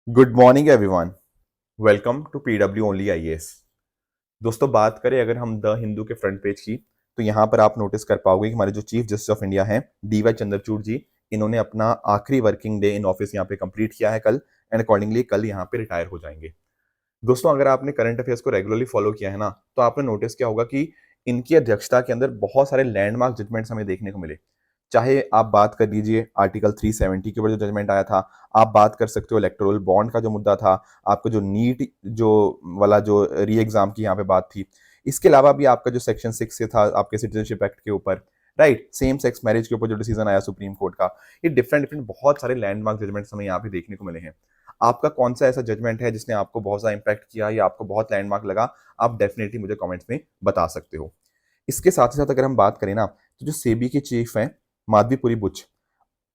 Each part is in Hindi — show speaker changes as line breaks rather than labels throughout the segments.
Good morning everyone. Welcome to PW only IAS. दोस्तों, बात करें अगर हम द हिंदू के फ्रंट पेज की, तो यहाँ पर आप नोटिस कर पाओगे कि हमारे जो चीफ जस्टिस ऑफ इंडिया हैं डीवाई चंद्रचूड़ जी, इन्होंने अपना आखिरी वर्किंग डे इन ऑफिस यहाँ पे कंप्लीट किया है कल, एंड अकॉर्डिंगली कल यहाँ पे रिटायर हो जाएंगे। दोस्तों, अगर आपने करंट अफेयर्स को रेगुलरली फॉलो किया है ना, तो आपने नोटिस किया होगा कि इनकी अध्यक्षता के अंदर बहुत सारे लैंडमार्क जजमेंट्स हमें देखने को मिले। चाहे आप बात कर लीजिए आर्टिकल 370 के ऊपर जो जजमेंट आया था, आप बात कर सकते हो इलेक्टोरल बॉन्ड का जो मुद्दा था, आपका जो नीट जो वाला जो री एग्जाम की यहाँ पे बात थी, इसके अलावा भी आपका जो सेक्शन 6 से था आपके सिटीजनशिप एक्ट के ऊपर, राइट, सेम सेक्स मैरिज के ऊपर जो डिसीजन आया सुप्रीम कोर्ट का, ये डिफरेंट डिफरेंट बहुत सारे लैंडमार्क जजमेंट्स हमें यहाँ पे देखने को मिले हैं। आपका कौन सा ऐसा जजमेंट है जिसने आपको बहुत ज़्यादा इंपैक्ट किया या आपको बहुत लैंडमार्क लगा, आप डेफिनेटली मुझे कमेंट्स में बता सकते हो। इसके साथ ही साथ अगर हम बात करें ना, तो जो सेबी के चीफ हैं माधवीपुरी बुच,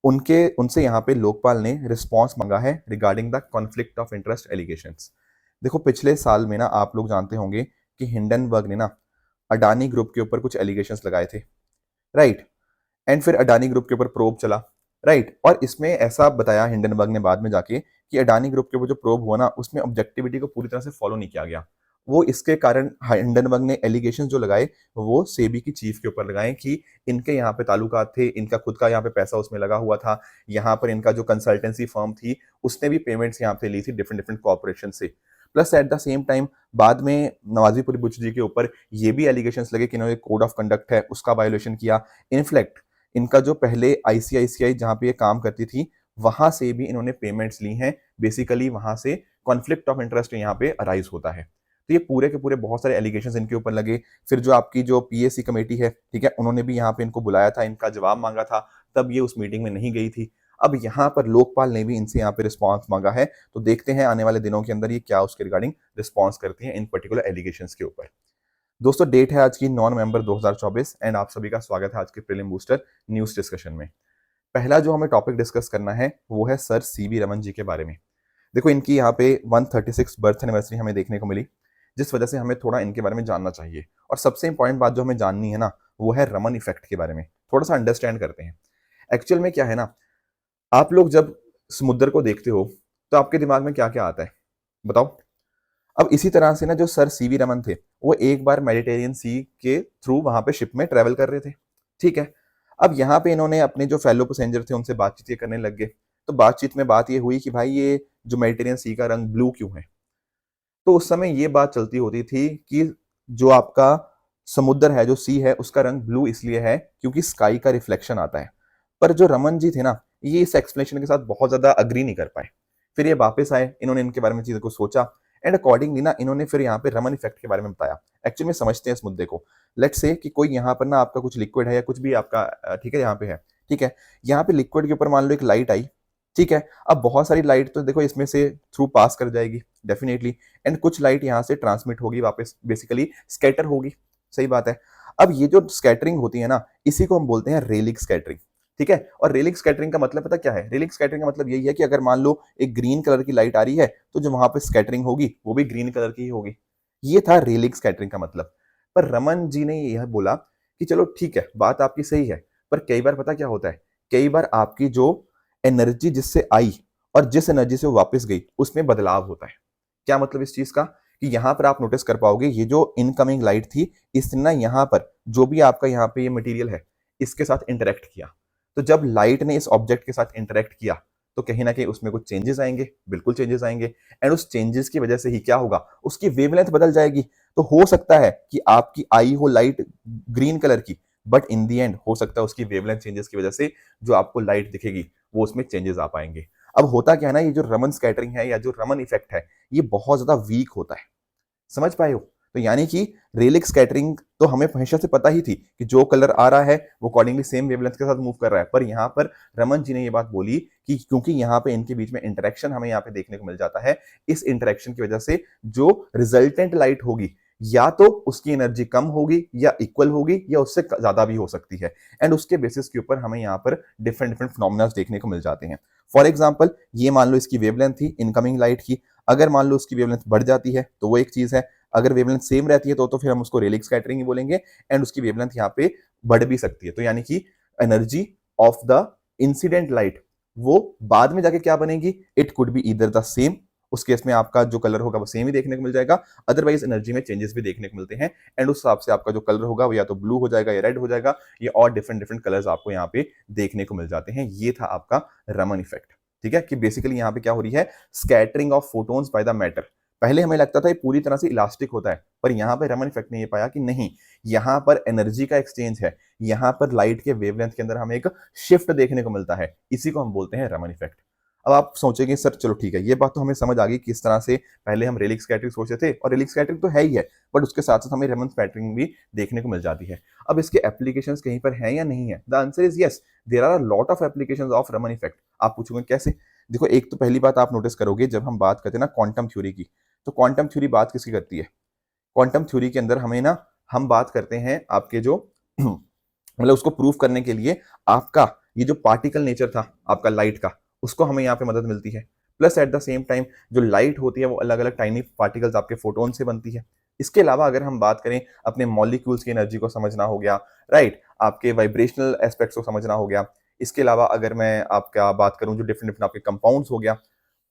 उनके उनसे यहाँ पे लोकपाल ने रिस्पॉन्स मांगा है regarding the conflict of interest allegations. देखो, पिछले साल में ना आप लोग जानते होंगे कि हिंडनबर्ग ने ना अडानी ग्रुप के ऊपर कुछ एलिगेशंस लगाए थे, राइट, एंड फिर अडानी ग्रुप के ऊपर प्रोब चला, राइट, और इसमें ऐसा बताया हिंडनबर्ग ने बाद में जाके कि अडानी ग्रुप के ऊपर जो प्रोब हुआ ना, उसमें ऑब्जेक्टिविटी को पूरी तरह से फॉलो नहीं किया गया। वो इसके कारण हिंडनबर्ग ने एलिगेशन जो लगाए वो सेबी की चीफ के ऊपर लगाए कि इनके यहाँ पे ताल्लुकात थे, इनका खुद का यहाँ पे पैसा उसमें लगा हुआ था, यहाँ पर इनका जो कंसल्टेंसी फर्म थी उसने भी पेमेंट्स यहाँ पे ली थी डिफरेंट डिफरेंट कॉर्पोरेशन से। Plus at the same time बाद में नवाजीपुरी बुच्ची जी के ऊपर ये भी एलिगेशंस लगे कि इन्होंने कोड ऑफ कंडक्ट है उसका वायोलेशन किया। इनफ्लैक्ट इनका जो पहले आईसीआईसीआई जहां पे ये काम करती थी, वहां से भी इन्होंने पेमेंट्स ली हैं। बेसिकली वहां से कॉन्फ्लिक्ट ऑफ इंटरेस्ट यहाँ पे अराइज होता है। तो ये पूरे के पूरे बहुत सारे एलिगेशंस इनके ऊपर लगे। फिर जो आपकी जो पीएससी कमेटी है, ठीक है, उन्होंने भी यहाँ पे इनको बुलाया था, इनका जवाब मांगा था, तब ये उस मीटिंग में नहीं गई थी। अब यहाँ पर लोकपाल ने भी इनसे यहाँ पे रिस्पॉन्स मांगा है, तो देखते हैं आने वाले दिनों के अंदर ये क्या उसके रिगार्डिंग रिस्पॉन्स करती है इन पर्टिकुलर एलिगेशंस के ऊपर। दोस्तों, डेट है आज की 9 नवंबर 2024 एंड आप सभी का स्वागत है आज के प्रीलिम बूस्टर न्यूज डिस्कशन में। पहला जो हमें टॉपिक डिस्कस करना है वो है सर सीवी रमन जी के बारे में। देखो, इनकी यहाँ पे 136 बर्थ एनिवर्सरी हमें देखने को मिली, जिस वजह से हमें थोड़ा इनके बारे में जानना चाहिए। और सबसे इंपॉर्टेंट बात जो हमें जाननी है ना, वो है रमन इफेक्ट के बारे में। थोड़ा सा अंडरस्टैंड करते हैं एक्चुअल में क्या है ना। आप लोग जब समुद्र को देखते हो तो आपके दिमाग में क्या क्या आता है, बताओ। अब इसी तरह से ना जो सर सीवी रमन थे, वो एक बार मेडिटेरियन सी के थ्रू वहां पे शिप में ट्रेवल कर रहे थे, ठीक है। अब यहाँ पे इन्होंने अपने जो फेलो पैसेंजर थे उनसे बातचीत ये करने लग गए। तो बातचीत में बात ये हुई कि भाई ये जो मेडिटेरियन सी का रंग ब्लू क्यों है। तो उस समय ये बात चलती होती थी कि जो आपका समुद्र है, जो सी है, उसका रंग ब्लू इसलिए है क्योंकि स्काई का रिफ्लेक्शन आता है। पर जो रमन जी थे ना, ये इस एक्सप्लेनेशन के साथ बहुत ज्यादा अग्री नहीं कर पाए। फिर ये वापस आए, इन्होंने इनके बारे में चीजों को सोचा, एंड अकॉर्डिंगली ना इन्होंने फिर यहाँ पे रमन इफेक्ट के बारे में बताया। एक्चुअली में समझते हैं इस मुद्दे को। लेट्स से कि कोई यहाँ पर ना आपका कुछ लिक्विड है या कुछ भी आपका ठीक है यहाँ पे है, ठीक है, यहाँ पे लिक्विड के ऊपर मान लो एक लाइट आई, ठीक है। अब बहुत सारी लाइट तो देखो इसमें से थ्रू पास कर जाएगी डेफिनेटली, एंड कुछ लाइट यहाँ से ट्रांसमिट होगी वापस, बेसिकली स्कैटर होगी, सही बात है। अब ये जो स्कैटरिंग होती है ना, इसी को हम बोलते हैं रेलिक स्कैटरिंग, ठीक है। और रेलिक स्कैटरिंग का मतलब पता क्या है? रेलिक स्कैटरिंग का मतलब यही है कि अगर मान लो एक ग्रीन कलर की लाइट आ रही है, तो जो वहां पे स्कैटरिंग होगी वो भी ग्रीन कलर की ही होगी। ये था रेलिक स्कैटरिंग का मतलब। पर रमन जी ने यह बोला कि चलो ठीक है, बात आपकी सही है, पर कई बार पता क्या होता है, कई बार आपकी जो एनर्जी जिससे आई और जिस एनर्जी से वो वापस गई उसमें बदलाव होता है। क्या मतलब इस चीज का? कि यहां पर आप नोटिस कर पाओगे ये जो इनकमिंग लाइट थी, इसने ना यहाँ पर जो भी आपका यहाँ पे ये मटेरियल है इसके साथ इंटरेक्ट किया। तो जब लाइट ने इस ऑब्जेक्ट के साथ इंटरेक्ट किया, तो कहीं ना कहीं उसमें कुछ चेंजेस आएंगे, बिल्कुल चेंजेस आएंगे, एंड उस चेंजेस की वजह से ही क्या होगा, उसकी वेवलेंथ बदल जाएगी। तो हो सकता है कि आपकी आई हो लाइट ग्रीन कलर की, बट इन दी एंड हो सकता है उसकी वेवलेंथ चेंजेस की वजह से जो आपको लाइट दिखेगी वो उसमें चेंजेस आ पाएंगे। अब होता क्या है ना, ये जो रमन स्कैटरिंग है या जो रमन इफेक्ट है, ये बहुत ज्यादा वीक होता है। समझ पाए हो? तो यानी कि रेलिक स्कैटरिंग तो हमें हमेशा से पता ही थी कि जो कलर आ रहा है वो अकॉर्डिंगली सेम वेवलेंथ के साथ मूव कर रहा है। पर यहाँ पर रमन जी ने ये बात बोली कि क्योंकि यहाँ पे इनके बीच में इंटरेक्शन हमें यहाँ पे देखने को मिल जाता है, इस इंटरेक्शन की वजह से जो रिजल्टेंट लाइट होगी या तो उसकी एनर्जी कम होगी या इक्वल होगी या उससे ज्यादा भी हो सकती है, एंड उसके बेसिस के ऊपर हमें यहाँ पर डिफरेंट डिफरेंट फिनोमिना देखने को मिल जाते हैं। फॉर एग्जाम्पल, ये मान लो इसकी वेवलेंथ थी इनकमिंग लाइट की, अगर मान लो उसकी वेवलेंथ बढ़ जाती है तो वो एक चीज है, अगर वेवलेंथ सेम रहती है तो फिर हम उसको रेलिक स्कैटरिंग ही बोलेंगे, एंड उसकी वेवलेंथ यहाँ पे बढ़ भी सकती है। तो यानी कि energy of the incident light वो बाद में जाके क्या बनेगी, it could be either the same, उस केस में आपका जो कलर होगा वो सेम ही देखने को मिल जाएगा, अदरवाइज एनर्जी में चेंजेस भी देखने को मिलते हैं, एंड उस हिसाब से आपका जो कलर होगा वो या तो ब्लू हो जाएगा या रेड हो जाएगा, ये और डिफरेंट डिफरेंट कलर्स आपको यहाँ पे देखने को मिल जाते हैं। ये था आपका रमन इफेक्ट। ठीक है, कि बेसिकली यहाँ पे क्या हो रही है, scattering of photons by the matter. पहले हमें लगता था ये पूरी तरह से इलास्टिक होता है, पर यहाँ पे रमन इफेक्ट ने ये पाया कि नहीं, यहाँ पर एनर्जी का एक्सचेंज है, यहाँ पर लाइट के वेवलेंथ के अंदर हमें एक शिफ्ट देखने को मिलता है, इसी को हम बोलते हैं रमन इफेक्ट। अब आप सोचेंगे सर चलो ठीक है, ये बात तो हमें समझ आ गई किस तरह से पहले हम रेलिक स्कैटरिंग सोचते थे, और रेलिक स्कैटरिंग तो है ही है, बट उसके साथ साथ हमें रमन स्कैटरिंग भी देखने को मिल जाती है। अब इसके एप्लीकेशंस कहीं पर हैं या नहीं है, the answer is yes, there are a lot of applications of Raman effect. आप पूछोगे कैसे, देखो एक तो पहली बात आप नोटिस करोगे जब हम बात करते हैं ना क्वांटम थ्योरी की, तो क्वांटम थ्योरी बात किसकी करती है, क्वांटम थ्योरी के अंदर हमें ना, हम बात करते हैं आपके जो मतलब उसको प्रूव करने के लिए आपका ये जो पार्टिकल नेचर था आपका लाइट का, उसको हमें यहाँ पे मदद मिलती है, plus at the same time जो लाइट होती है वो अलग अलग टाइनी पार्टिकल्स आपके फोटोन से बनती है। इसके अलावा अगर हम बात करें अपने मॉलिक्यूल्स की एनर्जी को समझना हो गया, राइट, आपके वाइब्रेशनल एस्पेक्ट्स को समझना हो गया। इसके अलावा अगर मैं आपका बात करूं जो डिफरेंट डिफरेंट आपके कंपाउंड्स हो गया,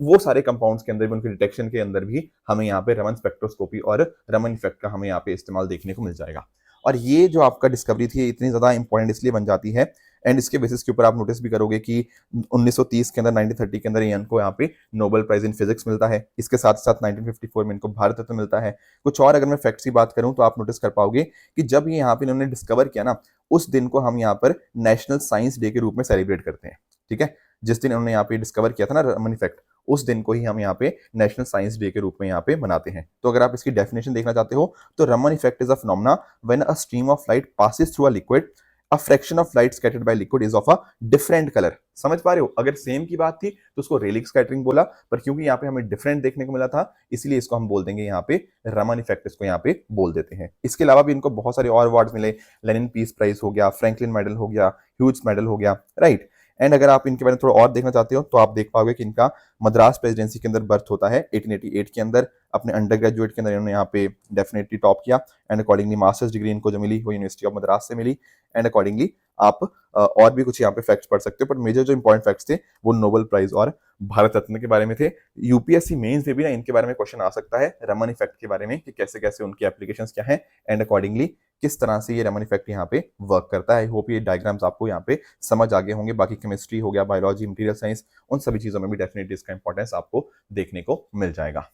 वो सारे कंपाउंड्स के अंदर भी, उनके डिटेक्शन के अंदर भी हमें यहाँ पे रमन स्पेक्ट्रोस्कोपी और रमन इफेक्ट का हमें यहाँ पे इस्तेमाल देखने को मिल जाएगा। और ये जो आपका डिस्कवरी थी इतनी ज्यादा इंपॉर्टेंट इसलिए बन जाती है, एंड इसके बेसिस के ऊपर आप नोटिस भी करोगे कि 1930 के अंदर, 1930 के अंदर इनको यहाँ पे नोबेल प्राइज इन फिजिक्स मिलता है, इसके साथ साथ 1954 में इनको भारत रत्न मिलता है। कुछ और अगर मैं फैक्ट्स की बात करूं तो आप नोटिस कर पाओगे कि जब ये यहाँ पे इन्होंने डिस्कवर किया ना, उस दिन को हम यहाँ पर नेशनल साइंस डे के रूप में सेलिब्रेट करते हैं। ठीक है, जिस दिन उन्होंने यहाँ पे डिस्कवर किया था ना रमन इफेक्ट, उस दिन को ही हम यहाँ पे नेशनल साइंस डे के रूप में यहाँ पे मनाते हैं। तो अगर आप इसकी डेफिनेशन देखना चाहते हो तो Raman effect is a phenomena when a stream of light passes through a liquid, a fraction of light scattered by liquid is of a different colour. समझ पा रहे हो, अगर सेम की बात थी तो उसको रेलिक स्कैटरिंग बोला, पर क्योंकि यहाँ पे हमें डिफरेंट देखने को मिला था इसलिए इसको हम बोल देंगे यहाँ पे रमन इफेक्ट, इसको यहाँ पे बोल देते हैं। इसके अलावा भी इनको बहुत सारे और अवार्ड्स मिले, लेनिन पीस प्राइज हो गया, फ्रैंकलिन मेडल हो गया, ह्यूज मेडल हो गया, राइट। एंड अगर आप इनके बारे में थोड़ा और देखना चाहते हो तो आप देख पाओगे कि इनका मद्रास प्रेसिडेंसी के अंदर बर्थ होता है 1888 के अंदर। अपने अंडर ग्रेजुएट के अंदर इन्होंने यहाँ पे डेफिनेटली टॉप किया, एंड अकॉर्डिंगली मास्टर्स डिग्री इनको जो मिली वो यूनिवर्सिटी ऑफ मद्रास से मिली, एंड अकॉर्डिंगली आप और भी कुछ यहाँ पे फैक्ट्स पढ़ सकते हो, बट मेजर जो इंपॉर्टेंट फैक्ट्स थे वो नोबेल प्राइज और भारत रत्न के बारे में थे। यूपीएससी मेंस में भी ना इनके बारे में क्वेश्चन आ सकता है, रमन इफेक्ट के बारे में, कि कैसे कैसे उनकी एप्लीकेशंस क्या है, एंड अकॉर्डिंगली किस तरह से ये रमन इफेक्ट यहाँ पे वर्क करता है। आई होप ये डायग्राम्स आपको यहाँ पे समझ आ गए होंगे। बाकी केमिस्ट्री हो गया, बायोलॉजी, मटेरियल साइंस, उन सभी चीजों में भी डेफिनेटली इसका इंपॉर्टेंस आपको देखने को मिल जाएगा।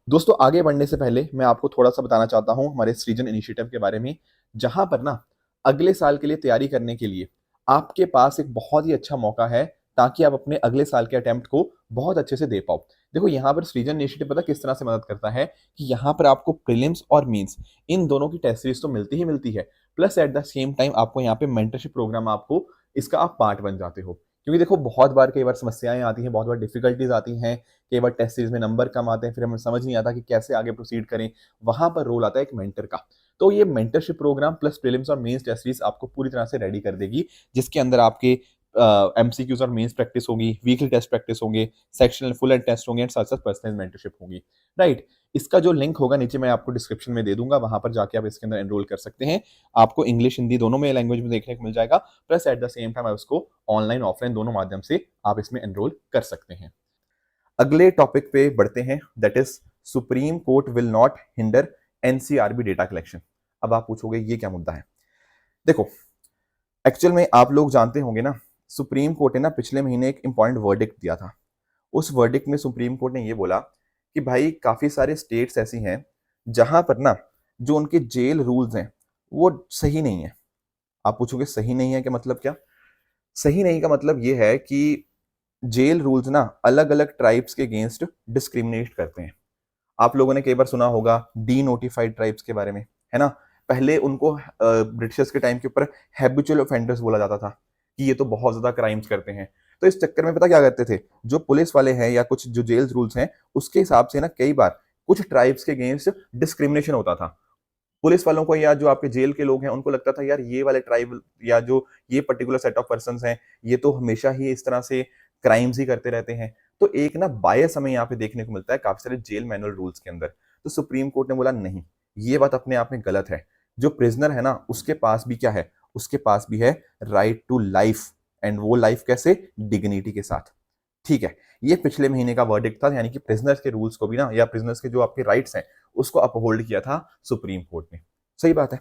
दोस्तों आगे बढ़ने से पहले मैं आपको थोड़ा सा बताना चाहता हूं हमारे सृजन इनिशिएटिव के बारे में, जहां पर ना अगले साल के लिए तैयारी करने के लिए आपके पास एक बहुत ही अच्छा मौका है, ताकि आप अपने अगले साल के अटेम्प्ट को बहुत अच्छे से दे पाओ। देखो यहाँ पर सृजन इनिशिएटिव पता किस तरह से मदद करता है, कि यहाँ पर आपको प्रीलिम्स और मेंस इन दोनों की टेस्ट सीरीज तो मिलती ही मिलती है, plus at the same time आपको यहाँ पे मेंटरशिप प्रोग्राम, आपको इसका आप पार्ट बन जाते हो। क्योंकि देखो बहुत बार कई बार समस्याएं आती हैं, बहुत बार डिफिकल्टीज आती हैं, कई बार टेस्ट सीरीज में नंबर कम आते हैं, फिर हमें समझ नहीं आता कि कैसे आगे प्रोसीड करें, वहां पर रोल आता है एक मेंटर का। तो ये मेंटरशिप प्रोग्राम प्लस प्रीलिम्स और मेंस टेस्ट सीरीज आपको पूरी तरह से रेडी कर देगी, जिसके अंदर आपके एमसीक्यूज और मेंस प्रैक्टिस होगी, वीकली टेस्ट प्रैक्टिस होंगे, सेक्शनल फुल एंड टेस्ट होंगे, एंड साथ साथ पर्सनल मेंटरशिप होगी, राइट। इसका जो लिंक होगा नीचे मैं आपको डिस्क्रिप्शन में दे दूंगा, वहां पर जाके आप इसके अंदर एनरोल कर सकते हैं। आपको इंग्लिश हिंदी दोनों में लैंग्वेज में देखने को मिल जाएगा, plus at the same time आप उसको ऑनलाइन ऑफलाइन दोनों माध्यम से आप इसमें एनरोल कर सकते हैं। अगले टॉपिक पे बढ़ते हैं, that is supreme court will not hinder NCRB data collection. अब आप पूछोगे ये क्या मुद्दा है। देखो एक्चुअल में आप लोग जानते होंगे ना, सुप्रीम कोर्ट ने ना पिछले महीने एक इंपॉर्टेंट वर्डिक्ट दिया था। उस वर्डिक्ट में सुप्रीम कोर्ट ने ये बोला कि भाई काफी सारे स्टेट्स ऐसी हैं जहां पर ना जो उनके जेल रूल्स हैं वो सही नहीं है। आप पूछोगे सही नहीं है क्या मतलब क्या, सही नहीं का मतलब ये है कि जेल रूल्स ना अलग अलग ट्राइब्स के अगेंस्ट डिस्क्रिमिनेट करते हैं। आप लोगों ने कई बार सुना होगा डी नोटिफाइड ट्राइब्स के बारे में, है ना। पहले उनको ब्रिटिशर्स के टाइम के ऊपर हैबिचुअल ऑफेंडर्स बोला जाता था, कि ये तो बहुत ज्यादा क्राइम्स करते हैं। तो इस चक्कर में पता क्या करते थे, जो पुलिस वाले हैं या कुछ जो जेल रूल्स हैं उसके हिसाब से ना कई बार कुछ ट्राइब्स के अगेंस्ट डिस्क्रिमिनेशन होता था। पुलिस वालों को या जो आपके जेल के लोग हैं उनको लगता था यार ये वाले ट्राइब या जो ये पर्टिकुलर सेट ऑफ पर्सन हैं ये तो हमेशा ही इस तरह से क्राइम्स ही करते रहते हैं। तो एक ना बायस हमें यहाँ पे देखने को मिलता है काफी सारे जेल मैनुअल रूल्स के अंदर। तो सुप्रीम कोर्ट ने बोला नहीं, ये बात अपने आप में गलत है। जो प्रिजनर है ना उसके पास भी क्या है, उसके पास भी है राइट टू लाइफ, एंड वो लाइफ कैसे, डिग्निटी के साथ। ठीक है, ये पिछले महीने का वर्डिक्ट था, यानी कि प्रिजनर्स के रूल्स को भी ना, या प्रिजनर्स के जो आपके राइट्स हैं उसको अपहोल्ड किया था सुप्रीम कोर्ट ने। सही बात है।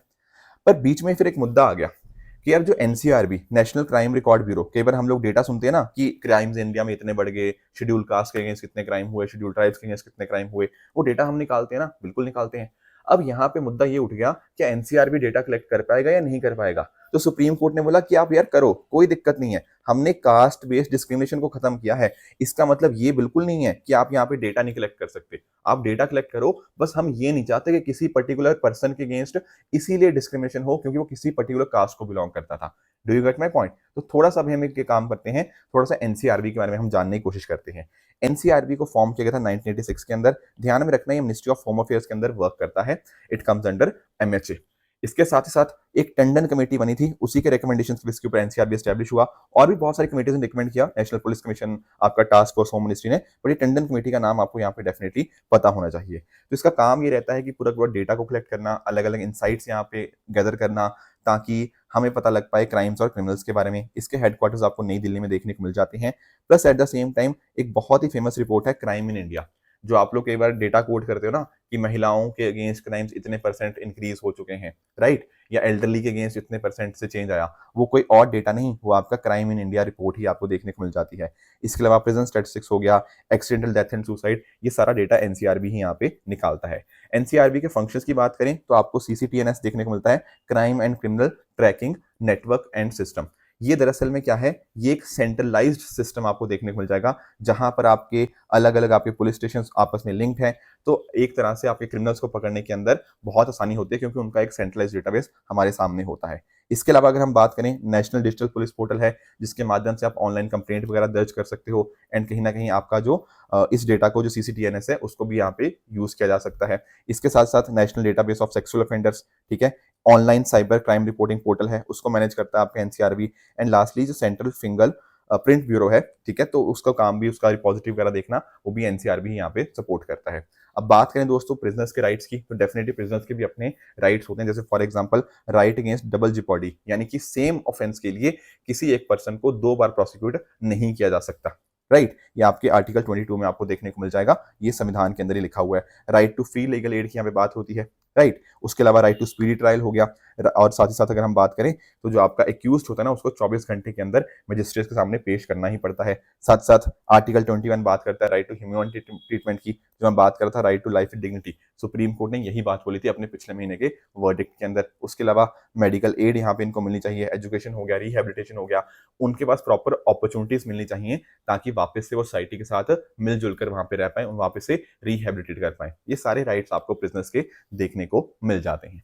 पर बीच में फिर एक मुद्दा आ गया कि यार जो NCRB, national crime record bureau, कई बार हम लोग डेटा सुनते हैं ना कि क्राइम्स इंडिया में इतने बढ़ गए, शेड्यूल कास्ट के अगेंस्ट कितने क्राइम हुए, शेड्यूल ट्राइब्स के अगेंस्ट कितने क्राइम हुए, वो डेटा हम निकालते हैं ना, बिल्कुल निकालते हैं। अब यहाँ पे मुद्दा ये उठ गया, क्या एनसीआरबी डेटा कलेक्ट कर पाएगा या नहीं कर पाएगा? तो सुप्रीम कोर्ट ने बोला कि आप यार करो, कोई दिक्कत नहीं है, हमने कास्ट बेस्ड डिस्क्रिमिनेशन को खत्म किया है। इसका मतलब ये बिल्कुल नहीं है कि आप यहाँ पे डेटा नहीं कलेक्ट कर सकते, आप डेटा कलेक्ट करो, बस हम ये नहीं चाहते कि किसी पर्टिकुलर पर्सन के अगेंस्ट इसीलिए डिस्क्रिमिनेशन हो क्योंकि वो किसी पर्टिकुलर कास्ट को बिलोंग करता था। Do you get my point? तो थोड़ा सा भी हम एक काम करते हैं, थोड़ा सा एनसीआरबी के बारे में हम जानने की कोशिश करते हैं। एनसीआरबी को फॉर्म किया गया था 1986 के अंदर। ध्यान में रखना, ये मिनिस्ट्री ऑफ होम अफेयर्स के अंदर वर्क करता है। It comes under MHA. इसके साथ ही साथ एक टंडन कमेटी बनी थी, उसी के रिकमेंडेशन इसके ऊपर एनसीआरबी एस्टैब्लिश हुआ। और भी बहुत सारी कमेटीज ने रिकमेंड किया, नेशनल पुलिस कमीशन, आपका टास्क फोर्स होम मिनिस्ट्री ने, पर ये टंडन कमेटी का नाम आपको यहाँ पे डेफिनेटली पता होना चाहिए। तो इसका काम ये रहता है कि पूरा पूरा डेटा को कलेक्ट करना, अलग अलग इंसाइट्स यहाँ पे गैदर करना, ताकि हमें पता लग पाए क्राइम्स और क्रिमिनल्स के बारे में। इसके हेडक्वार्टर्स आपको नई दिल्ली में देखने को मिल जाते हैं। Plus at the same time एक बहुत ही फेमस रिपोर्ट है क्राइम इन इंडिया, जो आप लोग कई बार डेटा कोड करते हो ना कि महिलाओं के अगेंस्ट क्राइम्स इतने परसेंट इंक्रीज हो चुके हैं, राइट, या एल्डरली के अगेंस्ट इतने परसेंट से चेंज आया, वो कोई और डेटा नहीं, वो आपका क्राइम इन इंडिया रिपोर्ट ही आपको देखने को मिल जाती है। इसके अलावा प्रिजन स्टैटिस्टिक्स हो गया, एक्सीडेंटल डेथ एंड सुसाइड, ये सारा डेटा एनसीआरबी ही यहाँ पे निकालता है। एनसीआरबी के फंक्शंस की बात करें तो आपको सीसीटीएनएस देखने को मिलता है, crime and criminal tracking network and system. ये दरअसल में क्या है, ये एक सेंट्रलाइज्ड सिस्टम आपको देखने को मिल जाएगा, जहां पर आपके अलग अलग आपके पुलिस स्टेशन आपस में लिंक्ड हैं। तो एक तरह से आपके क्रिमिनल्स को पकड़ने के अंदर बहुत आसानी होती है, क्योंकि उनका एक सेंट्रलाइज्ड डेटाबेस हमारे सामने होता है। इसके अलावा अगर हम बात करें, नेशनल डिजिटल पुलिस पोर्टल है, जिसके माध्यम से आप ऑनलाइन कंप्लेंट वगैरह दर्ज कर सकते हो। एंड कहीं ना कहीं आपका जो इस डेटा को, जो सीसीटीएनएस है, उसको भी यहाँ पे यूज किया जा सकता है। इसके साथ साथ national database of sexual offenders, ठीक है, online cyber crime reporting portal है, उसको मैनेज करता है आपका एनसीआरबी। एंड लास्टली जो सेंट्रल फिंगर प्रिंट ब्यूरो है, ठीक है, तो उसका काम भी, उसका रिपोजिटरी वगैरह देखना, वो भी एनसीआरबी यहाँ पे सपोर्ट करता है। अब बात करें दोस्तों प्रिजनर्स के राइट्स की, तो डेफिनेटली प्रिजनर्स के भी अपने राइट्स होते हैं। जैसे for example right against double jeopardy, यानी कि सेम ऑफेंस के लिए किसी एक पर्सन को 2 बार प्रोसिक्यूट नहीं किया जा सकता, राइट। ये आपके आर्टिकल 22 में आपको देखने को मिल जाएगा, ये संविधान के अंदर ही लिखा हुआ है। Right to free legal aid की यहाँ पे बात होती है, राइट। उसके अलावा राइट टू स्पीडी ट्रायल हो गया। और साथ ही साथ अगर हम बात करें तो जो आपका एक्यूज होता है ना, उसको 24 घंटे के अंदर मजिस्ट्रेट के सामने पेश करना ही पड़ता है। साथ साथ आर्टिकल 21 बात करता है राइट टू ह्यूमन ट्रीटमेंट की, जो मैं बात कर रहा था, right to life with dignity. Supreme court ने यही बात बोली थी अपने पिछले महीने के वर्डिक्ट के अंदर। उसके अलावा मेडिकल एड यहाँ पे इनको मिलनी चाहिए, एजुकेशन हो गया, रिहेबिलिटेशन हो गया, उनके पास प्रॉपर अपॉर्चुनिटीज मिलनी चाहिए, ताकि वापस से वो सोसाइटी के साथ मिलजुल कर वहां पे रह पाए और वापस से रिहेबिलिटेट कर पाए। ये सारे राइट्स आपको प्रिजनर्स के देखने को मिल जाते हैं।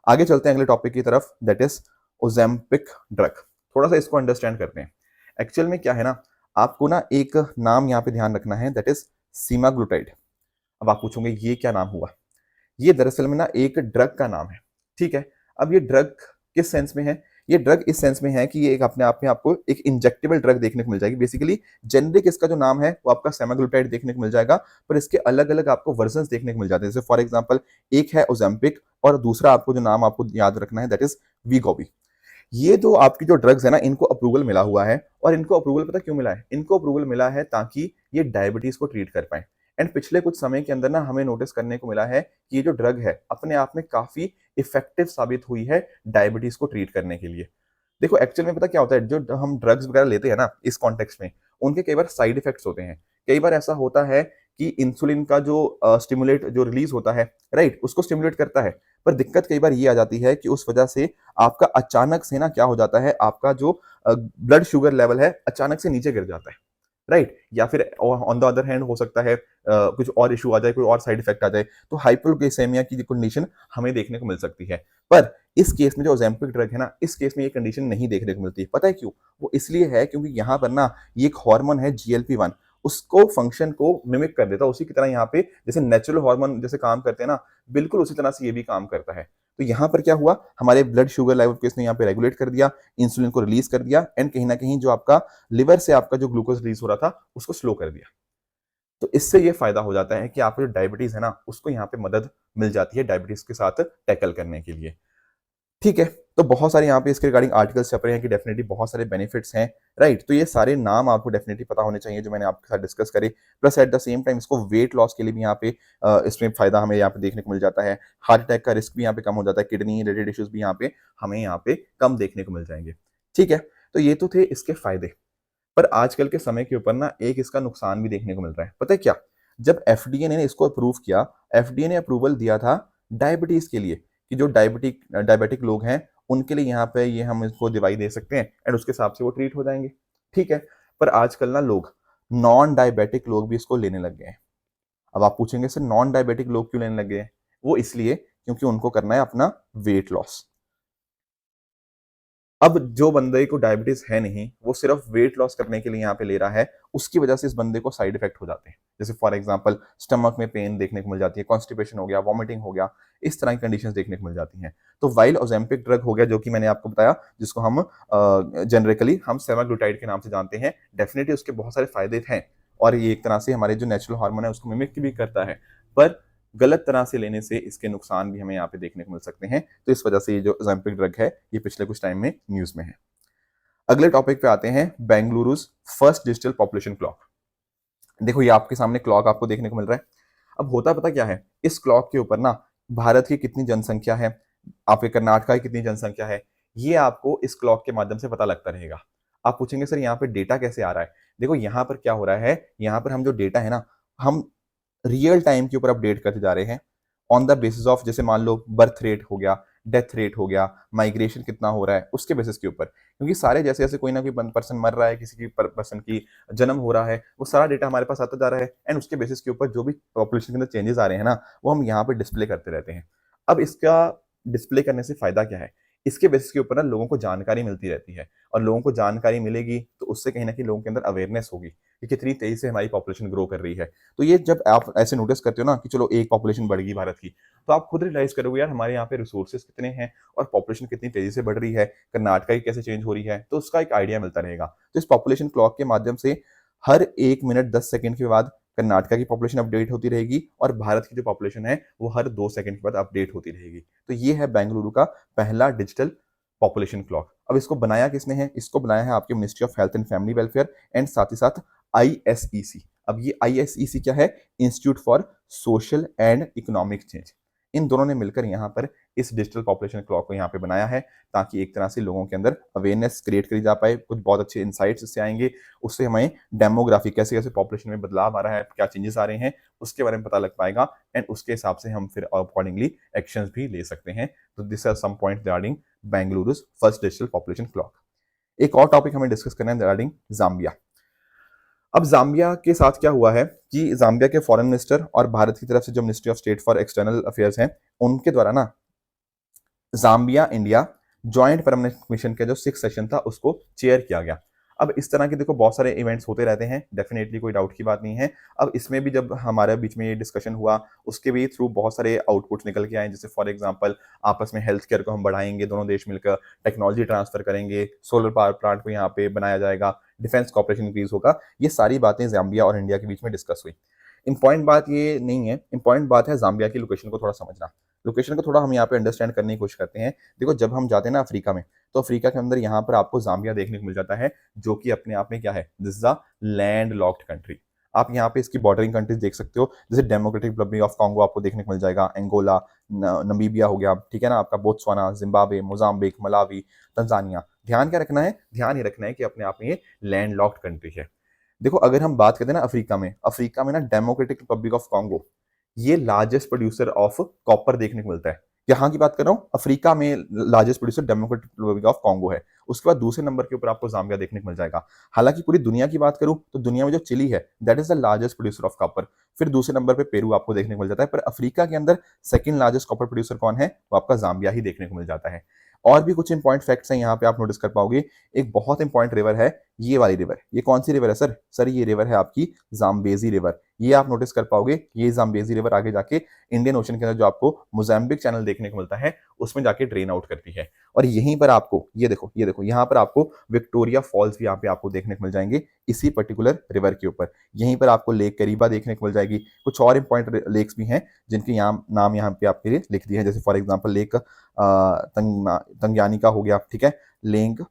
आगे चलते हैं अगले टॉपिक की तरफ, दैट इज ओजेम्पिक ड्रग। थोड़ा सा इसको अंडरस्टैंड करते हैं। एक्चुअल में क्या है ना, आपको ना एक नाम यहाँ पे ध्यान रखना है, दैट इज सीमाग्लूटाइड। अब आप पूछोंगे ये क्या नाम हुआ? ये दरअसल में ना एक ड्रग का नाम है, ठीक है। अब ये ड्रग किस सेंस में है? ये ड्रग इस सेंस में है कि ये एक अपने आप में आपको एक इंजेक्टेबल ड्रग देखने को मिल जाएगी। बेसिकली जेनरिक इसका जो नाम है वो आपका सेमाग्लूटाइड देखने को मिल जाएगा, पर इसके अलग अलग आपको वर्जन देखने को मिल जाते हैं। जैसे फॉर एग्जाम्पल एक है ओजेम्पिक, और दूसरा आपको जो नाम आपको याद रखना है दैट इज वीगोवी। ये जो आपकी जो ड्रग्स है ना, इनको अप्रूवल मिला हुआ है। और इनको अप्रूवल पता क्यों मिला है? इनको अप्रूवल मिला है ताकि ये डायबिटीज को ट्रीट कर पाए। एंड पिछले कुछ समय के अंदर ना हमें नोटिस करने को मिला है कि ये जो ड्रग है अपने आप में काफी इफेक्टिव साबित हुई है डायबिटीज को ट्रीट करने के लिए। देखो एक्चुअल में पता क्या होता है, जो हम ड्रग्स वगैरह लेते हैं ना इस कॉन्टेक्स्ट में, उनके कई बार साइड इफेक्ट्स होते हैं। कई बार ऐसा होता है कि इंसुलिन का जो स्टिमुलेट जो रिलीज होता है, राइट, उसको स्टिमुलेट करता है। पर दिक्कत कई बार ये आ जाती है कि उस वजह से आपका अचानक से ना क्या हो जाता है, आपका जो ब्लड शुगर लेवल है अचानक से नीचे गिर जाता है, राइट। या फिर ऑन द अदर हैंड हो सकता है कुछ और इशू आ जाए, कोई और साइड इफेक्ट आ जाए, तो हाइपोग्लाइसेमिया की कंडीशन हमें देखने को मिल सकती है। पर इस केस में जो ओजेम्पिक ड्रग है ना, इस केस में ये कंडीशन नहीं देखने को मिलती। पता है क्यों? वो इसलिए है क्योंकि यहाँ पर ना ये एक हार्मोन है GLP-1, उसको फंक्शन को मिमिक कर देता है। उसी की तरह यहाँ पे जैसे नेचुरल हार्मोन जैसे काम करते हैं ना, बिल्कुल उसी तरह से ये भी काम करता है। तो यहाँ पर क्या हुआ, हमारे ब्लड शुगर लेवल को इसने यहाँ पे रेगुलेट कर दिया, इंसुलिन को रिलीज कर दिया, एंड कहीं ना कहीं जो आपका लिवर से आपका जो ग्लूकोज रिलीज हो रहा था उसको स्लो कर दिया। तो इससे ये फायदा हो जाता है कि आपको जो डायबिटीज है ना, उसको यहाँ पे मदद मिल जाती है डायबिटीज के साथ टैकल करने के लिए। ठीक है। तो बहुत सारे यहाँ पे इसके रिगार्डिंग आर्टिकल्स छप रहे हैं कि डेफिनेटली बहुत सारे बेनिफिट्स हैं, राइट। तो ये सारे नाम आपको डेफिनेटली पता होने चाहिए जो मैंने आपके साथ डिस्कस करे। Plus at the same time इसको वेट लॉस के लिए भी यहाँ पे इसमें फायदा हमें यहाँ पे देखने को मिल जाता है। हार्ट अटैक का रिस्क भी यहाँ पे कम हो जाता है, किडनी रिलेटेड इश्यूज भी यहाँ पे हमें यहाँ पे कम देखने को मिल जाएंगे। ठीक है, तो ये तो थे इसके फायदे। पर आजकल के समय के ऊपर ना एक इसका नुकसान भी देखने को मिल रहा है। पता है क्या? जब एफडीए ने इसको अप्रूव किया, एफडीए ने अप्रूवल दिया था डायबिटीज के लिए, कि जो डायबिटिक लोग हैं उनके लिए यहाँ पे ये हम इसको दवाई दे सकते हैं एंड उसके हिसाब से वो ट्रीट हो जाएंगे। ठीक है, पर आजकल ना लोग, नॉन डायबिटिक लोग भी इसको लेने लग गए हैं। अब आप पूछेंगे सर नॉन डायबिटिक लोग क्यों लेने लग गए हैं? वो इसलिए क्योंकि उनको करना है अपना वेट लॉस। अब जो बंदे को डायबिटीज है नहीं, वो सिर्फ वेट लॉस करने के लिए यहाँ पे ले रहा है, उसकी वजह से इस बंदे को साइड इफेक्ट हो जाते हैं। जैसे फॉर एग्जांपल स्टमक में पेन देखने को मिल जाती है, कॉन्स्टिपेशन हो गया, वॉमिटिंग हो गया, इस तरह की कंडीशंस देखने को मिल जाती हैं। तो वाइल ओजेम्पिक ड्रग हो गया जो कि मैंने आपको बताया, जिसको हम जनरिकली हम सेमाग्लूटाइड के नाम से जानते हैं, डेफिनेटली उसके बहुत सारे फायदे हैं और ये एक तरह से हमारे जो नेचुरल हार्मोन है उसको मिमिक भी करता है। पर गलत तरह से लेने से इसके नुकसान भी हमें यहाँ पे देखने को मिल सकते हैं। तो इस वजह से ये जो ओजेम्पिक ड्रग है ये पिछले कुछ टाइम में न्यूज में है। अगले टॉपिक पे आते हैं, बेंगलुरु's फर्स्ट डिजिटल पॉपुलेशन क्लॉक। देखो ये आपके सामने क्लॉक आपको देखने को मिल रहा है। अब होता पता क्या है, इस क्लॉक के ऊपर ना भारत की कितनी जनसंख्या है, आपके कर्नाटका की कितनी जनसंख्या है, ये आपको इस क्लॉक के माध्यम से पता लगता रहेगा। आप पूछेंगे सर यहाँ पे डेटा कैसे आ रहा है? देखो यहाँ पर क्या हो रहा है, यहाँ पर हम जो डेटा है ना, हम रियल टाइम के ऊपर अपडेट करते जा रहे हैं ऑन द बेसिस ऑफ, जैसे मान लो बर्थ रेट हो गया, डेथ रेट हो गया, माइग्रेशन कितना हो रहा है, उसके बेसिस के ऊपर। क्योंकि सारे जैसे जैसे कोई ना कोई पर्सन मर रहा है, किसी की पर्सन की जन्म हो रहा है, वो सारा डेटा हमारे पास आता जा रहा है एंड उसके बेसिस के ऊपर जो भी पॉपुलेशन के अंदर चेंजेस आ रहे हैं ना, वो हम यहाँ पे डिस्प्ले करते रहते हैं। अब इसका डिस्प्ले करने से फायदा क्या है? इसके बेसिस के ऊपर ना लोगों को जानकारी मिलती रहती है और लोगों को जानकारी मिलेगी तो उससे कहीं ना कहीं लोगों के अंदर अवेयरनेस होगी कि कितनी तेजी से हमारी पॉपुलेशन ग्रो कर रही है। तो ये जब आप ऐसे नोटिस करते हो ना कि चलो एक पॉपुलेशन बढ़ गई भारत की, तो आप खुद रियलाइज करोगे यार हमारे यहाँ पे रिसोर्सेज कितने हैं और पॉपुलेशन कितनी तेजी से बढ़ रही है, कर्नाटका की कैसे चेंज हो रही है, तो उसका एक आइडिया मिलता रहेगा। तो इस पॉपुलेशन क्लॉक के माध्यम से हर 1 मिनट 10 सेकंड के बाद कर्नाटका की पॉपुलेशन अपडेट होती रहेगी और भारत की जो पॉपुलेशन है वो हर 2 सेकंड के बाद अपडेट होती रहेगी। तो ये है बेंगलुरु का पहला डिजिटल पॉपुलेशन क्लॉक। अब इसको बनाया किसने है? इसको बनाया है आपके ministry of health and family welfare and साथ ही साथ आईएसईसी। अब ये आईएसईसी क्या है? Institute for social and economic change. इन दोनों ने मिलकर यहाँ पर इस डिजिटल पॉपुलेशन क्लॉक को यहाँ पे बनाया है ताकि एक तरह से लोगों के अंदर अवेयरनेस क्रिएट करी जा पाए। कुछ बहुत अच्छे इंसाइट्स इससे आएंगे, उससे हमें डेमोग्राफी कैसे कैसे पॉपुलेशन में बदलाव आ रहा है, क्या चेंजेस आ रहे हैं, उसके बारे में पता लग पाएगा एंड उसके हिसाब से हम फिर अकॉर्डिंगली एक्शंस भी ले सकते हैं। तो this are some point regarding Bengaluru's first digital population clock. एक और टॉपिक हमें डिस्कस करना है रिगार्डिंग जाम्बिया। अब जाम्बिया के साथ क्या हुआ है कि जाम्बिया के फॉरेन मिनिस्टर और भारत की तरफ से जो ministry of state for external affairs हैं, उनके द्वारा ना Zambia India joint permanent mission का जो 6 सेशन था उसको चेयर किया गया। अब इस तरह के देखो बहुत सारे इवेंट्स होते रहते हैं, डेफिनेटली कोई डाउट की बात नहीं है। अब इसमें भी जब हमारे बीच में ये डिस्कशन हुआ, उसके भी थ्रू बहुत सारे आउटपुट्स निकल के आए, जैसे फॉर एग्जांपल आपस में हेल्थ केयर को हम बढ़ाएंगे, दोनों देश मिलकर टेक्नोलॉजी ट्रांसफर करेंगे, सोलर पावर प्लांट को यहाँ पे बनाया जाएगा, डिफेंस कॉपरेशन इंक्रीज होगा। ये सारी बातें जाम्बिया और इंडिया के बीच में डिस्कस हुई। इंपॉर्टेंट बात ये नहीं है, इंपॉर्टेंट बात है जाम्बिया की लोकेशन को थोड़ा समझना। लोकेशन को थोड़ा हम यहाँ पे अंडरस्टैंड करने की कोशिश करते हैं। देखो जब हम जाते हैं ना अफ्रीका में, तो अफ्रीका के अंदर यहाँ पर आपको जाम्बिया देखने को मिल जाता है, जो कि अपने आप में क्या है, this is a land locked country. आप यहाँ पे इसकी बॉर्डरिंग कंट्रीज देख सकते हो, जैसे डेमोक्रेटिक रिपब्लिक ऑफ कॉन्गो आपको देखने को मिल जाएगा, एंगोला, नमीबिया हो गया, ठीक है ना, आपका Botswana, Zimbabwe, Mozambique, Malawi, Tanzania. ध्यान क्या रखना है? ध्यान ये रखना है कि अपने आप में ये लैंड लॉक्ड कंट्री है। देखो अगर हम बात करते हैं ना अफ्रीका में ना डेमोक्रेटिक रिपब्लिक ऑफ कॉन्गो ये लार्जेस्ट प्रोड्यूसर ऑफ कॉपर देखने को मिलता है। यहाँ की बात कर रहा हूँ, अफ्रीका में largest producer democratic Republic of Congo है। उसके बाद दूसरे नंबर के ऊपर आपको जाम्बिया देखने को मिल जाएगा। हालांकि पूरी दुनिया की बात करूं तो दुनिया में जो चिली है that is the largest producer of copper. फिर दूसरे नंबर पे पेरू आपको देखने को मिल जाता है, पर अफ्रीका के अंदर सेकंड लार्जेस्ट कॉपर प्रोड्यूसर कौन है? वो आपका जाम्बिया ही देखने को मिल जाता है। और भी कुछ इंपॉर्टेंट फैक्ट्स हैं यहाँ पे आप नोटिस कर पाओगे। एक बहुत इंपॉर्टेंट रिवर है ये वाली रिवर, ये कौन सी रिवर है सर? सर ये रिवर है आपकी जाम्बेजी रिवर। ये आप नोटिस कर पाओगे, ये जाम्बेजी रिवर आगे जाके इंडियन ओशन के अंदर जो आपको मोजाम्बिक चैनल देखने को मिलता है उसमें जाके ड्रेन आउट करती है। और यहीं पर आपको ये देखो यहाँ पर आपको विक्टोरिया फॉल्स भी यहाँ पे आपको देखने को मिल जाएंगे इसी पर्टिकुलर रिवर के ऊपर। यहीं पर आपको लेक करीबा देखने को मिल जाएगी। कुछ और इंपॉर्टेंट लेक्स भी हैं जिनके नाम यहाँ पे आपके लिए लिख दिए हैं, जैसे फॉर एग्जाम्पल लेक तंगयानिका हो गया, ठीक है, लेक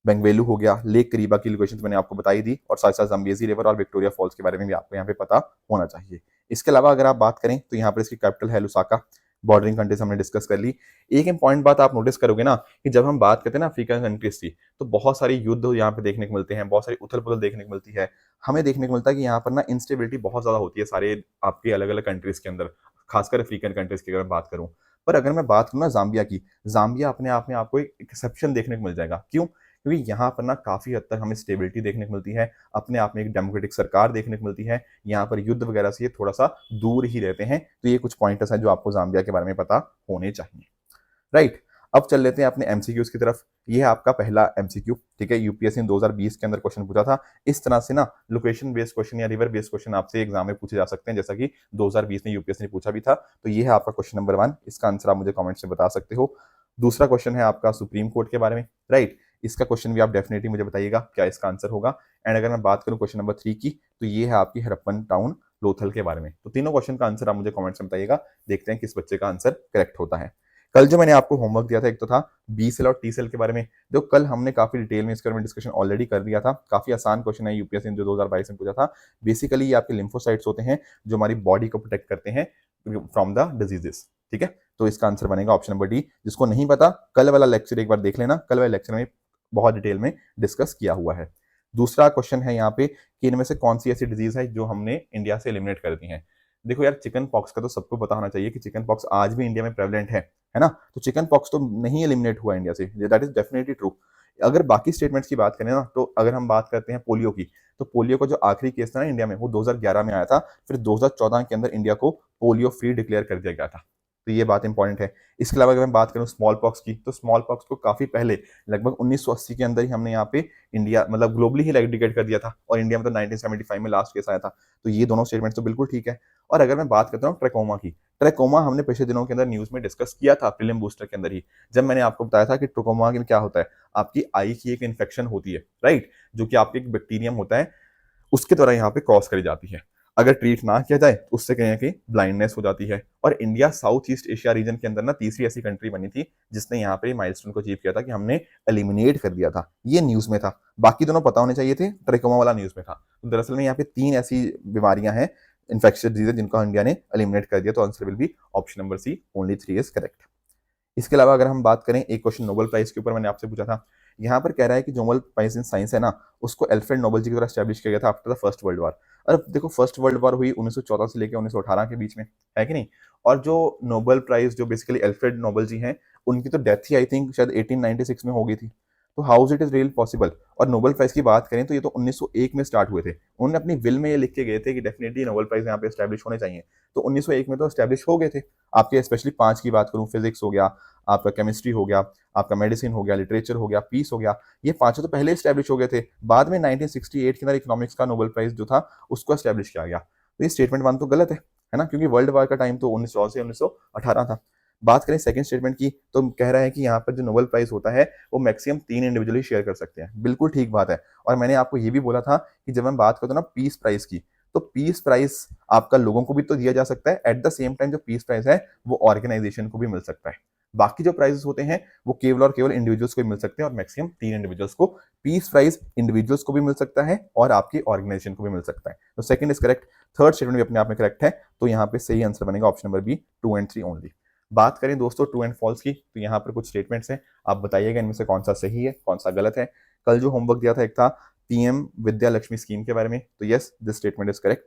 बेंगवेलू हो गया, लेक करीबा की लोकेशन मैंने आपको बताई दी, और साथ साथ जम्बेजी रिवर और विक्टोरिया फॉल्स के बारे में भी आपको यहाँ पे पता होना चाहिए। इसके अलावा अगर आप बात करें तो यहाँ पर इसकी कैपिटल है लुसाका। बॉर्डरिंग कंट्रीज हमने डिस्कस कर ली। एक इंपॉर्टेंट बात आप नोटिस करोगे ना कि जब हम बात करते हैं ना अफ्रीकन कंट्रीज की, तो बहुत सारी युद्ध यहाँ पे देखने को मिलते हैं, बहुत सारी उथल पुथल देखने को मिलती है। हमें देखने को मिलता है कि यहाँ पर ना इंस्टेबिलिटी बहुत ज्यादा होती है सारे आपके अलग अलग कंट्रीज के अंदर, खासकर अफ्रीकन कंट्रीज की अगर बात करूं। पर अगर मैं बात करूं ना जाम्बिया की, जाम्बिया अपने आप में आपको एक एक्सेप्शन देखने को मिल जाएगा। क्यों? क्योंकि यहाँ पर ना काफी हद तक हमें स्टेबिलिटी देखने को मिलती है, अपने आप में एक डेमोक्रेटिक सरकार देखने को मिलती है, यहाँ पर युद्ध वगैरह से ये थोड़ा सा दूर ही रहते हैं। तो ये कुछ पॉइंट्स हैं जो आपको जाम्बिया के बारे में पता होने चाहिए। राइट, अब चल लेते हैं अपने एमसीक्यूज की तरफ। ये है आपका पहला एमसीक्यू, ठीक है। यूपीएससी ने 2020 के अंदर क्वेश्चन पूछा था। इस तरह से ना लोकेशन बेस्ड क्वेश्चन या रिवर बेस्ड क्वेश्चन आपसे एग्जाम में पूछे जा सकते हैं, जैसा कि 2020 में यूपीएससी ने पूछा भी था। तो ये है आपका क्वेश्चन नंबर 1, इसका आंसर आप मुझे कमेंट से बता सकते हो। दूसरा क्वेश्चन है आपका सुप्रीम कोर्ट के बारे में। राइट, इसका क्वेश्चन भी आप डेफिनेटली मुझे बताइएगा क्या इसका आंसर होगा। एंड अगर मैं बात करूं क्वेश्चन नंबर 3 की, तो ये है आपकी हरप्पन टाउन लोथल के बारे में। तो तीनों क्वेश्चन का आंसर आप मुझे कमेंट में बताइएगा, देखते हैं किस बच्चे का आंसर करेक्ट होता है। कल जो मैंने आपको होमवर्क दिया था, एक तो था बी सेल और टी सेल के बारे में, जो कल हमने काफी डिटेल में इसके बारे में डिस्कशन ऑलरेडी कर दिया था। काफी आसान क्वेश्चन है, यूपीएससी ने जो 2022 में पूछा था। बेसिकली ये आपके लिम्फोसाइट्स होते हैं जो हमारी बॉडी को प्रोटेक्ट करते हैं फ्रॉम द डिजीजेस, ठीक है। तो इसका आंसर बनेगा ऑप्शन नंबर डी। जिसको नहीं पता, कल वाला लेक्चर एक बार देख लेना, कल वाले लेक्चर में बहुत डिटेल में डिस्कस किया हुआ है। दूसरा क्वेश्चन है यहाँ पे कि इनमें से कौन सी ऐसी डिजीज है जो हमने इंडिया से एलिमिनेट कर दी है। देखो यार, चिकन पॉक्स का तो सबको पता होना चाहिए कि चिकन पॉक्स आज भी इंडिया में प्रेवलेंट है ना। तो चिकन पॉक्स तो नहीं एलिमिनेट हुआ इंडिया से, दैट इज डेफिनेटली ट्रू। अगर बाकी स्टेटमेंट्स की बात करें ना, तो अगर हम बात करते हैं पोलियो की, तो पोलियो का जो आखिरी केस था ना इंडिया में, वो 2011 में आया था। फिर 2014 के अंदर इंडिया को पोलियो फ्री डिक्लेयर कर दिया गया था। तो ये बात इंपॉर्टेंट है। इसके अलावा अगर मैं बात करूं स्मॉल पॉक्स की, तो स्मॉल पॉक्स को काफी पहले लगभग 1980 के अंदर ही हमने यहाँ पे इंडिया मतलब ग्लोबली ही इरेडिकेट कर दिया था, और इंडिया में तो 1975 में लास्ट केस आया था। तो ये दोनों स्टेटमेंट तो बिल्कुल ठीक है। और अगर मैं बात करता हूँ ट्रैकोमा की, ट्रैकोमा हमने पिछले दिनों के अंदर न्यूज में डिस्कस किया था प्रीलिम बूस्टर के अंदर ही, जब मैंने आपको बताया था कि ट्रैकोमा में क्या होता है, आपकी आई की एक इन्फेक्शन होती है, राइट, जो कि आपके एक बैक्टीरियम होता है, उसके द्वारा यहाँ पे क्रॉस करी जाती है। अगर ट्रीट ना किया जाए तो उससे कहीं ना कहीं ब्लाइंडनेस हो जाती है। और India south east Asia region के अंदर ना तीसरी ऐसी कंट्री बनी थी जिसने यहाँ पे माइलस्टोन को अचीव किया था कि हमने एलिमिनेट कर दिया था। ये न्यूज में था, बाकी दोनों पता होने चाहिए थे, ट्रैकोमा वाला न्यूज में था। तो दरअसल में यहाँ पे 3 ऐसी बीमारियां हैं, इन्फेक्शियस डिजीज, जिनको इंडिया ने एलिमिनेट कर दिया। तो answer will be option number C, only 3 is correct. इसके अलावा अगर हम बात करें, एक क्वेश्चन नोबेल प्राइज के ऊपर मैंने आपसे पूछा था। यहाँ पर कह रहा है कि नोबेल प्राइज इन साइंस है ना, उसको अल्फ्रेड नोबेल जी के द्वारा एस्टैब्लिश किया गया था after the first world war. और देखो, फर्स्ट वर्ल्ड वॉर हुई 1914 से लेकर 1918 के बीच में, है कि नहीं। और जो नोबेल प्राइज जो बेसिकली अल्फ्रेड नोबेल जी हैं, उनकी तो डेथ ही आई थिंक शायद 1896 में हो गई थी। तो how it is real possible. और नोबेल प्राइज की बात करें तो ये तो 1901 में स्टार्ट हुए थे। उन्होंने अपनी विल में ये लिख के गए थे कि डेफिनेटली नोबेल प्राइज यहाँ पे एस्टैब्लिश होने चाहिए। तो 1901 में तो एस्टैब्लिश हो गए थे। आपके स्पेशली 5 की बात करूं, फिजिक्स हो गया, आपका केमिस्ट्री हो गया, आपका मेडिसिन हो गया, लिटरेचर हो गया, पीस हो गया, ये पांचों तो पहले स्टैब्लिश हो गए थे। बाद में 1968 के अंदर इकोनॉमिक्स का नोबेल प्राइज जो था उसको एस्टैब्लिश किया गया। तो ये स्टेटमेंट 1 तो गलत है ना, क्योंकि वर्ल्ड वॉर का टाइम तो 1900 से 1918 था। बात करें सेकंड स्टेटमेंट की, तो कह रहा है कि यहाँ पर जो नोबेल प्राइज होता है वो मैक्सिमम 3 इंडिविजुअली शेयर कर सकते हैं। बिल्कुल ठीक बात है। और मैंने आपको ये भी बोला था कि जब मैं बात करता हूँ ना पीस प्राइज की, तो पीस प्राइज आपका लोगों को भी तो दिया जा सकता है, एट द सेम टाइम जो पीस प्राइज है वो ऑर्गेनाइजेशन को भी मिल सकता है। बाकी जो प्राइजेस होते हैं वो केवल और केवल इंडिविजुअल्स को मिल सकते हैं, और मैक्सिमम 3 इंडिविजुअल्स को। पीस प्राइज इंडिविजुअल्स को भी मिल सकता है और आपकी ऑर्गेनाइजेशन को भी मिल सकता है। तो second is correct. Third statement भी अपने आप में करेक्ट है। तो यहाँ पे सही आंसर बनेगा option number B, 2 and 3 only. बात करें दोस्तों ट्रू एंड फॉल्स की, तो यहाँ पर कुछ स्टेटमेंट्स हैं, आप बताइएगा इनमें से कौन सा सही है कौन सा गलत है। कल जो होमवर्क दिया था, एक था पीएम विद्या लक्ष्मी स्कीम के बारे में, तो yes this statement is correct.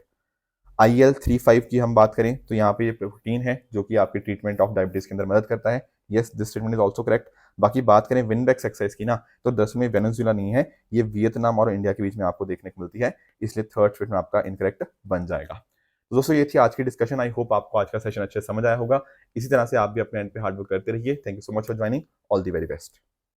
IL-35 की हम बात करें तो यहाँ पे ये प्रोटीन है जो कि आपके ट्रीटमेंट ऑफ डायबिटीज के अंदर मदद करता है। Yes this statement is also correct. बाकी बात करें विनडेक्स एक्सरसाइज की ना, तो दरअसल में वेनेजुएला नहीं है, ये वियतनाम और इंडिया के बीच में आपको देखने को मिलती है, इसलिए थर्ड स्टेटमेंट आपका इनकरेक्ट बन जाएगा। तो दोस्तों ये थी आज की डिस्कशन। आई होप आपको आज का सेशन अच्छे से समझ आया होगा। इसी तरह से आप भी अपने एंड पे हार्ड वर्क करते रहिए। Thank you so much for joining. All the very best.